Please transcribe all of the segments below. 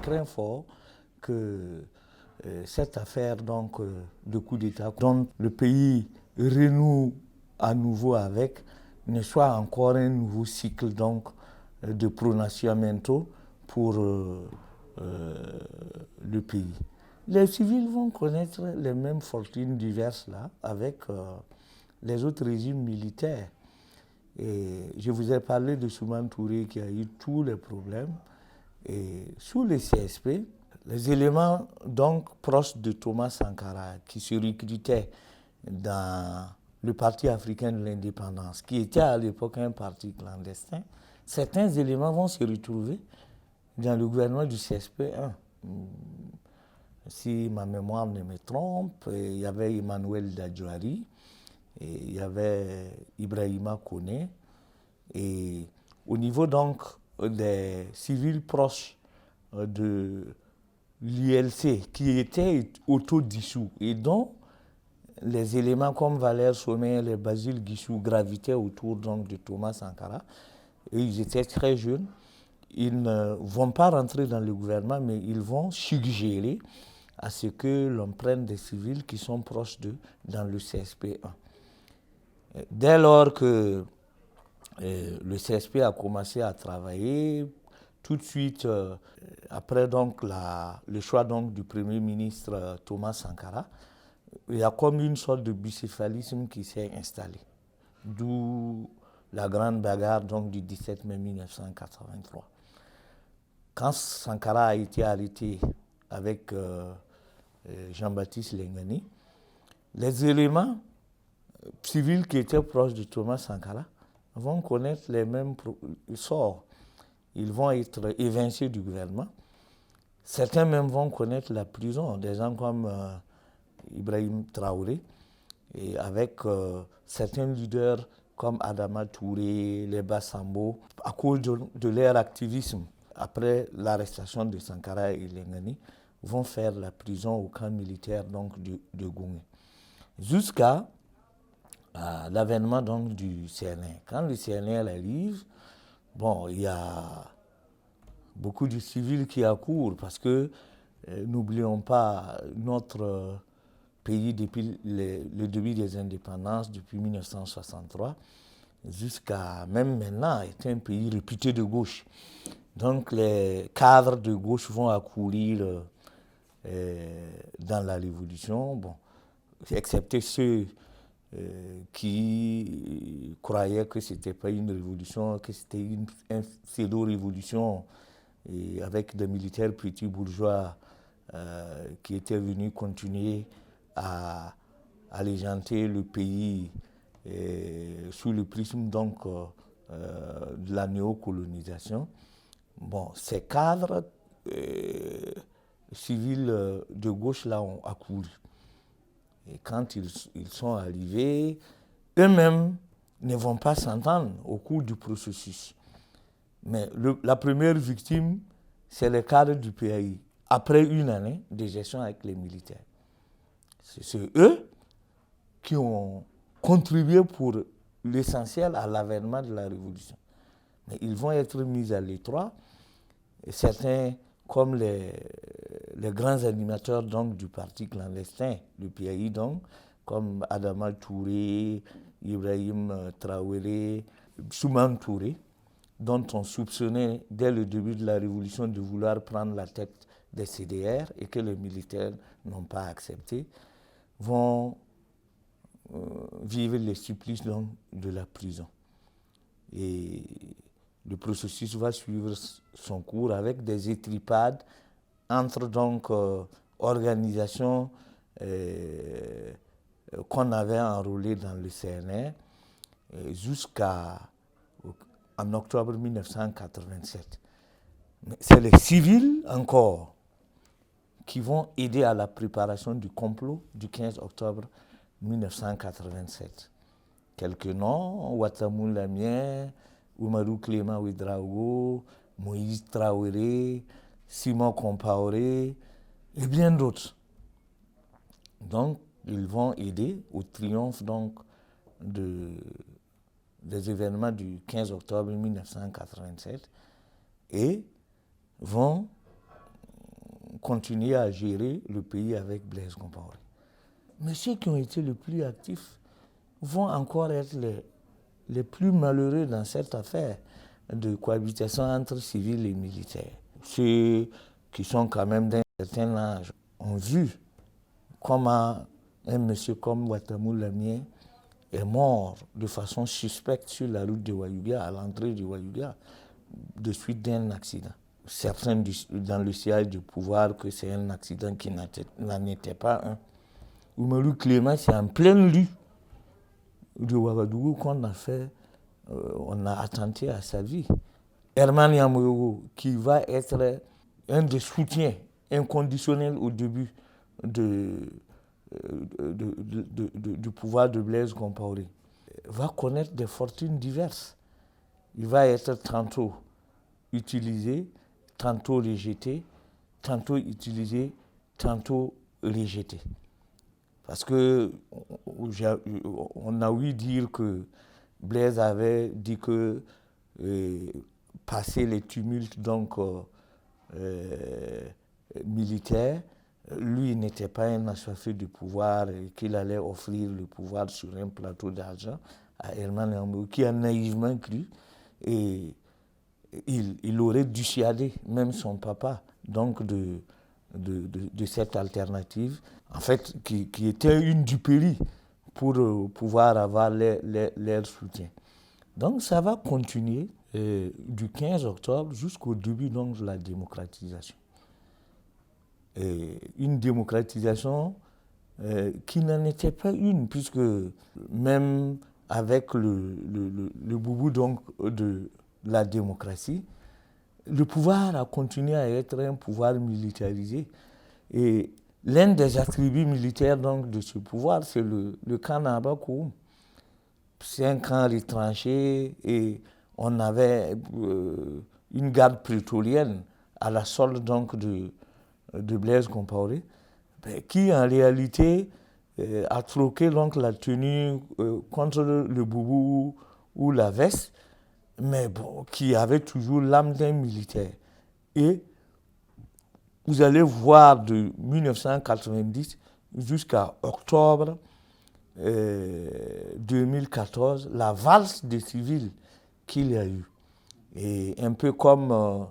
crains fort que cette affaire donc, de coup d'État dont le pays renoue à nouveau avec ne soit encore un nouveau cycle donc, de pronatiamento pour le pays. Les civils vont connaître les mêmes fortunes diverses là avec les autres régimes militaires. Et je vous ai parlé de Souman Touré qui a eu tous les problèmes. Et sous le CSP, les éléments donc proches de Thomas Sankara qui se recrutaient dans le Parti africain de l'indépendance, qui était à l'époque un parti clandestin, certains éléments vont se retrouver dans le gouvernement du CSP1. Si ma mémoire ne me trompe, il y avait Emmanuel Dadjouari, et il y avait Ibrahima Koné, et au niveau donc des civils proches de l'ILC qui étaient autodissous et dont les éléments comme Valère Sommer, les Basile Guissou gravitaient autour donc de Thomas Sankara, et ils étaient très jeunes. Ils ne vont pas rentrer dans le gouvernement, mais ils vont suggérer à ce que l'on prenne des civils qui sont proches d'eux dans le CSP1. Dès lors que le CSP a commencé à travailler, tout de suite, après donc le choix donc du Premier ministre Thomas Sankara, il y a comme une sorte de bicéphalisme qui s'est installé. D'où la grande bagarre donc, du 17 mai 1983. Quand Sankara a été arrêté avec Jean-Baptiste Lengani, les éléments civils qui étaient proches de Thomas Sankara vont connaître les mêmes sorts. Ils vont être évincés du gouvernement. Certains même vont connaître la prison, des gens comme Ibrahim Traoré, et avec certains leaders comme Adama Touré, Leba Sambo, à cause de leur activisme après l'arrestation de Sankara et Lengani, vont faire la prison au camp militaire donc, de Gouné. Jusqu'à l'avènement donc, du CNR. Quand le CNR arrive, bon, il y a beaucoup de civils qui accourent parce que n'oublions pas notre pays depuis le début des indépendances, depuis 1963, jusqu'à même maintenant, est un pays réputé de gauche. Donc les cadres de gauche vont accourir dans la révolution, bon, excepté ceux qui croyaient que ce n'était pas une révolution, que c'était une pseudo-révolution avec des militaires petits bourgeois qui étaient venus continuer à allégeanter le pays sous le prisme donc, de la néocolonisation. Bon, ces cadres civils de gauche-là ont accouru. Et quand ils sont arrivés, eux-mêmes ne vont pas s'entendre au cours du processus. Mais la première victime, c'est le cadre du PAI, après une année de gestion avec les militaires. C'est eux qui ont contribué pour l'essentiel à l'avènement de la révolution. Mais ils vont être mis à l'étroit. Et certains, comme les grands animateurs donc, du parti clandestin, du PAI, donc, comme Adama Touré, Ibrahim Traoré, Souman Touré, dont on soupçonnait dès le début de la révolution de vouloir prendre la tête des CDR et que les militaires n'ont pas accepté, vont vivre les supplices donc, de la prison. Et le processus va suivre son cours avec des étripades entre donc organisations qu'on avait enrôlées dans le CNR jusqu'en octobre 1987. Mais c'est les civils encore qui vont aider à la préparation du complot du 15 octobre 1987. Quelques noms, Ouattamou Lamien, Oumarou Clément Ouedraogo, Moïse Traoré, Simon Compaoré et bien d'autres. Donc, ils vont aider au triomphe donc, des événements du 15 octobre 1987 et vont continuer à gérer le pays avec Blaise Compaoré. Mais ceux qui ont été les plus actifs vont encore être les plus malheureux dans cette affaire de cohabitation entre civils et militaires. Ceux qui sont quand même d'un certain âge ont vu comment un monsieur comme Ouattamou Lamien est mort de façon suspecte sur la route de Ouayouga, à l'entrée de Ouayouga, de suite d'un accident. Certains dans le siège du pouvoir que c'est un accident qui n'en était pas un. Oumarou Clément, c'est en pleine rue de Ouagadougou qu'on a fait, on a attenté à sa vie. Herman Yamoyogo, qui va être un des soutiens inconditionnels au début du pouvoir de Blaise Compaoré, va connaître des fortunes diverses. Il va être tantôt utilisé, tantôt rejeté, tantôt utilisé, tantôt rejeté. Parce que on a ouï dire que Blaise avait dit que passer les tumultes militaires, lui n'était pas un assoiffé de pouvoir et qu'il allait offrir le pouvoir sur un plateau d'argent à Herman Yamou, qui a naïvement cru, et il aurait dissuadé même son papa donc de cette alternative, en fait, qui était une duperie pour pouvoir avoir leur soutien. Donc ça va continuer du 15 octobre jusqu'au début donc, de la démocratisation. Une démocratisation qui n'en était pas une, puisque même avec le boubou donc, de la démocratie, le pouvoir a continué à être un pouvoir militarisé. Et l'un des attributs militaires donc, de ce pouvoir, c'est le camp Nabakoum. C'est un camp retranché et on avait une garde prétorienne à la solde donc, de Blaise Compaoré, qui en réalité a troqué donc, la tenue contre le boubou ou la veste, mais bon, qui avait toujours l'âme d'un militaire. Et vous allez voir de 1990 jusqu'à octobre 2014 la valse des civils qu'il y a eu. Et un peu comme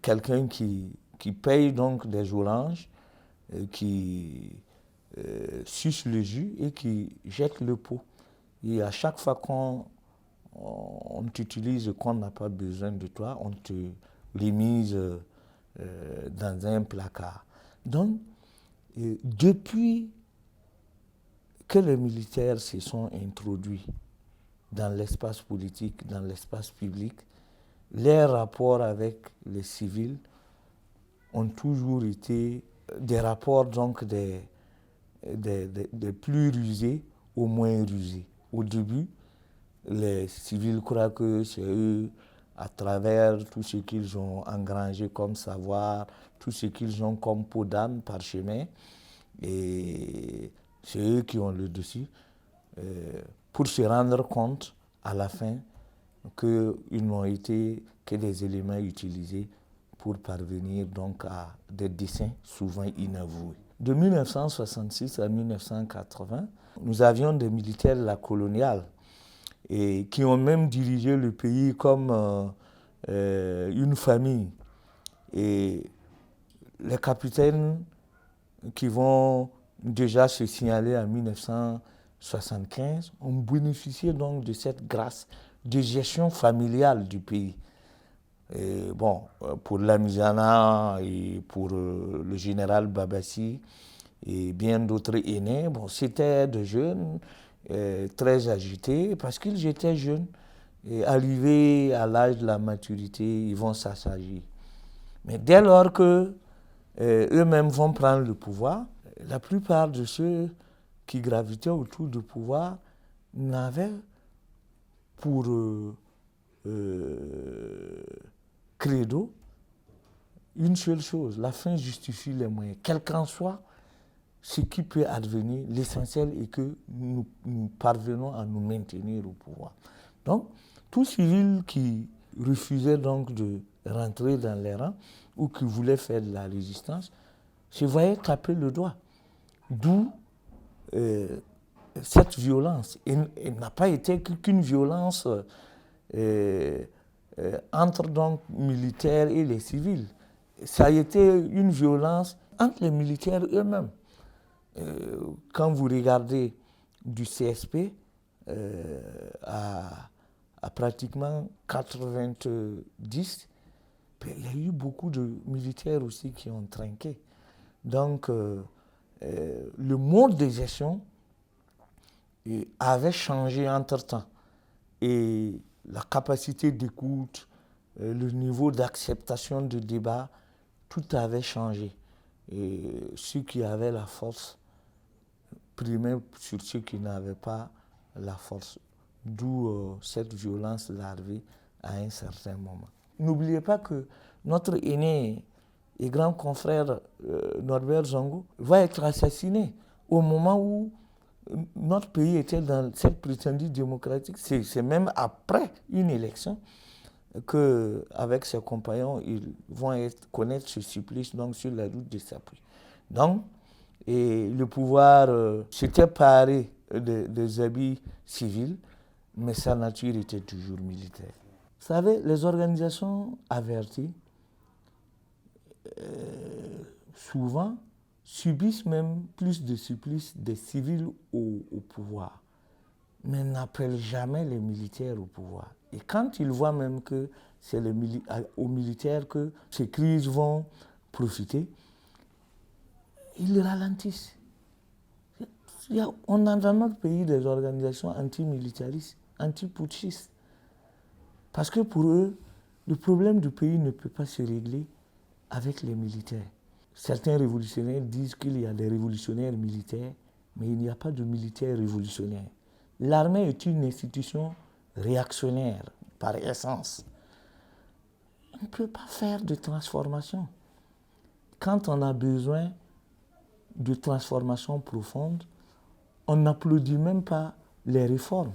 quelqu'un qui paye donc des oranges, qui suce le jus et qui jette le pot. Et à chaque fois qu'on t'utilise, qu'on n'a pas besoin de toi, on te remise dans un placard. Donc, depuis que les militaires se sont introduits dans l'espace politique, dans l'espace public, les rapports avec les civils ont toujours été des rapports donc des plus rusés au moins rusés. Au début, les civils croient que c'est eux, à travers tout ce qu'ils ont engrangé comme savoir, tout ce qu'ils ont comme peau d'âne par chemin, et c'est eux qui ont le dessus, pour se rendre compte à la fin qu'ils n'ont été que des éléments utilisés pour parvenir donc à des desseins souvent inavoués. De 1966 à 1980, nous avions des militaires de la coloniale et qui ont même dirigé le pays comme une famille. Et les capitaines qui vont déjà se signaler en 1975 ont bénéficié donc de cette grâce de gestion familiale du pays. Et bon, pour Lamizana et pour le général Babassi et bien d'autres aînés, bon, c'était des jeunes très agités parce qu'ils étaient jeunes et arrivés à l'âge de la maturité, ils vont s'assagir. Mais dès lors que eux-mêmes vont prendre le pouvoir, la plupart de ceux qui gravitaient autour du pouvoir n'avaient pour credo une seule chose: la fin justifie les moyens. Quel qu'en soit ce qui peut advenir, l'essentiel est que nous parvenons à nous maintenir au pouvoir. Donc, tout civil qui refusait donc de rentrer dans les rangs ou qui voulaient faire de la résistance se voyaient taper le doigt. D'où cette violence. Elle n'a pas été qu'une violence entre donc militaires et les civils. Ça a été une violence entre les militaires eux-mêmes. Quand vous regardez du CSP à pratiquement 90, il y a eu beaucoup de militaires aussi qui ont trinqué. Donc, le mode de gestion avait changé entre-temps. Et la capacité d'écoute, le niveau d'acceptation du débat, tout avait changé. Et ceux qui avaient la force primaient sur ceux qui n'avaient pas la force. D'où cette violence larvée à un certain moment. N'oubliez pas que notre aîné et grand confrère Norbert Zongo va être assassiné au moment où notre pays était dans cette prétendue démocratie. C'est même après une élection qu'avec ses compagnons, ils vont connaître ce supplice donc, sur la route de Sapui. Donc, et le pouvoir s'était paré des habits civils, mais sa nature était toujours militaire. Vous savez, les organisations averties, souvent, subissent même plus de supplices des civils au pouvoir, mais n'appellent jamais les militaires au pouvoir. Et quand ils voient même que c'est aux militaires que ces crises vont profiter, ils ralentissent. On a dans notre pays des organisations anti-militaristes, anti-putschistes. Parce que pour eux, le problème du pays ne peut pas se régler avec les militaires. Certains révolutionnaires disent qu'il y a des révolutionnaires militaires, mais il n'y a pas de militaires révolutionnaires. L'armée est une institution réactionnaire par essence. On ne peut pas faire de transformation. Quand on a besoin de transformation profonde, on n'applaudit même pas les réformes.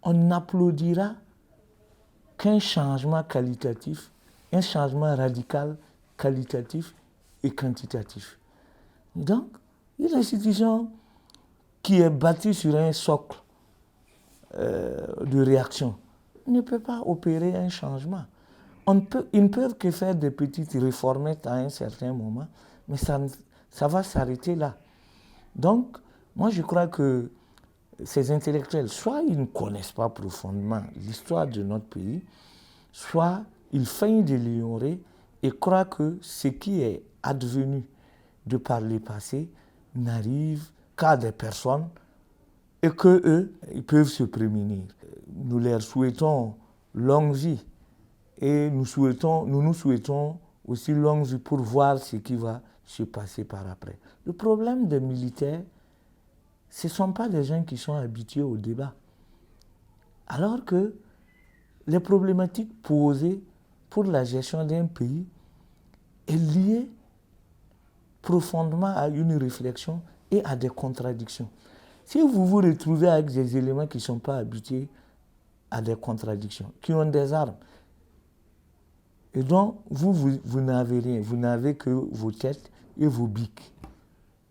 On n'applaudira qu'un changement qualitatif, un changement radical, qualitatif et quantitatif. Donc, une institution qui est bâtie sur un socle de réaction ne peut pas opérer un changement. Ils ne peuvent que faire des petites réformettes à un certain moment, mais ça va s'arrêter là. Donc, moi je crois que ces intellectuels, soit ils ne connaissent pas profondément l'histoire de notre pays, soit ils feignent de l'ignorer et croient que ce qui est advenu de par le passé n'arrive qu'à des personnes et qu'eux, ils peuvent se prémunir. Nous leur souhaitons longue vie et nous nous souhaitons aussi longue vie pour voir ce qui va se passer par après. Le problème des militaires, ce ne sont pas des gens qui sont habitués au débat. Alors que les problématiques posées pour la gestion d'un pays est liée profondément à une réflexion et à des contradictions. Si vous vous retrouvez avec des éléments qui ne sont pas habitués à des contradictions, qui ont des armes, et donc vous n'avez rien, vous n'avez que vos têtes et vos bics.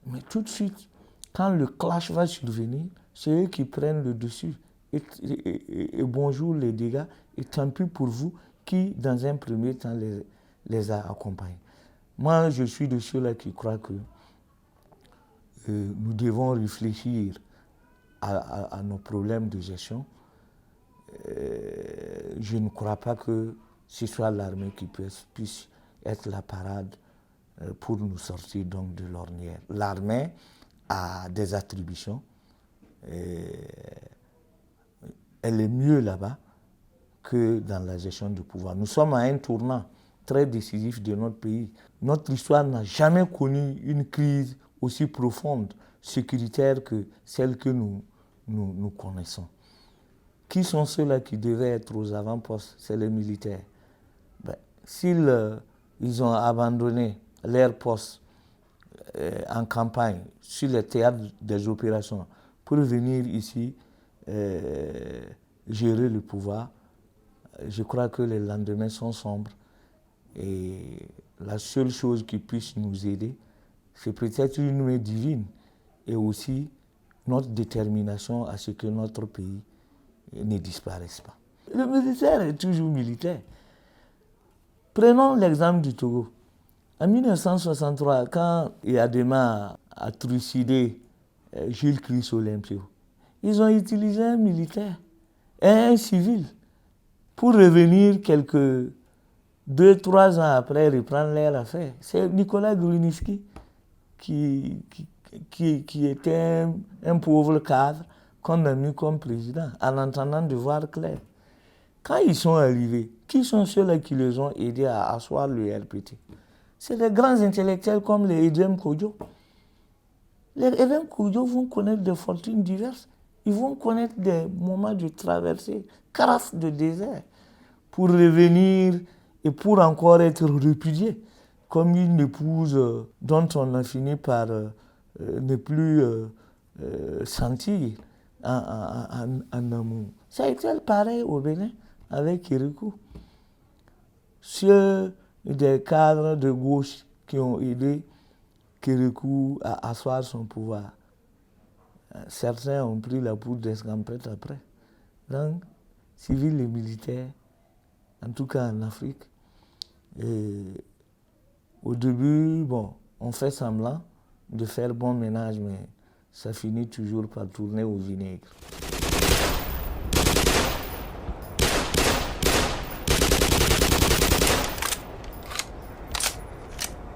Mais tout de suite, quand le clash va survenir, c'est eux qui prennent le dessus. Et bonjour les dégâts, et tant pis pour vous qui, dans un premier temps, les a accompagnés. Moi, je suis de ceux-là qui croient que nous devons réfléchir à nos problèmes de gestion. Je ne crois pas que ce soit l'armée qui puisse être la parade pour nous sortir donc de l'ornière. L'armée a des attributions. Elle est mieux là-bas que dans la gestion du pouvoir. Nous sommes à un tournant très décisif de notre pays. Notre histoire n'a jamais connu une crise aussi profonde, sécuritaire que celle que nous connaissons. Qui sont ceux-là qui devaient être aux avant-postes? C'est les militaires. S'ils ils ont abandonné leurs postes en campagne, sur les théâtres des opérations, pour venir ici gérer le pouvoir, je crois que les lendemains sont sombres. Et la seule chose qui puisse nous aider, c'est peut-être une main divine et aussi notre détermination à ce que notre pays ne disparaisse pas. Le militaire est toujours militaire. Prenons l'exemple du Togo. En 1963, quand Yadema a trucidé Jules Christ Olympio, ils ont utilisé un militaire et un civil pour revenir quelques 2-3 ans après reprendre leur affaire. C'est Nicolas Grunitzky qui était un pauvre cadre qu'on a mis comme président en entendant de voir clair. Quand ils sont arrivés, qui sont ceux-là qui les ont aidés à asseoir le RPT? C'est les grands intellectuels comme les Edem Kodjo. Les Edem Kodjo vont connaître des fortunes diverses. Ils vont connaître des moments de traversée, carafe de désert, pour revenir et pour encore être répudiés, comme une épouse dont on a fini par ne plus sentir en amour. Ça a été pareil au Bénin avec Kérékou. Ceux des cadres de gauche qui ont aidé Kérékou à asseoir son pouvoir. Certains ont pris la poudre d'escampette après. Donc, civils et militaires, en tout cas en Afrique. Et au début, bon, on fait semblant de faire bon ménage, mais ça finit toujours par tourner au vinaigre.